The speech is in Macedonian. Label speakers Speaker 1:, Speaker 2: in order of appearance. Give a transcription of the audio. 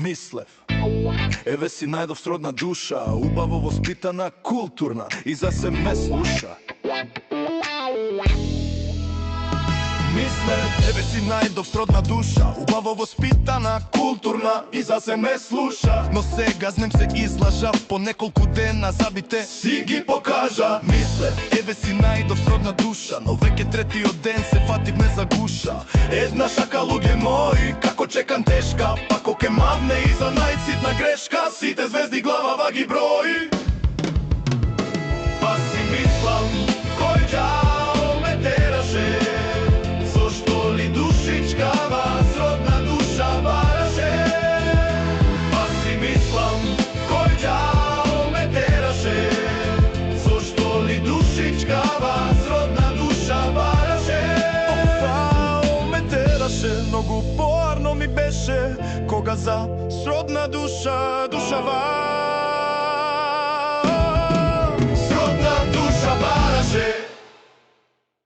Speaker 1: Мислев, еве си најдов сродна душа, убаво воспитана, културна и за се ме слуша. Мислев, еве си најдов сродна душа, убаво воспитана, културна и за се ме слуша. Но сега знем се излажа, по неколку дена забите си ги покажа. Мислев, еве си најдов сродна душа, но веќе третиот ден се фатив ме загуша. Една шака луѓе мои, како чекам тешка, пако ке мавне и за најситна грешка, сите звезди главава ги брои. Па си мислам, кој ѓао ме тераше, зошто ли душичкава сродна душа бараше? Па си мислам, кој ѓао ме тераше, зошто ли душичкава сродна душа бараше? Офао ме тераше, многу поарно ми беше, кога за сродна душа душава.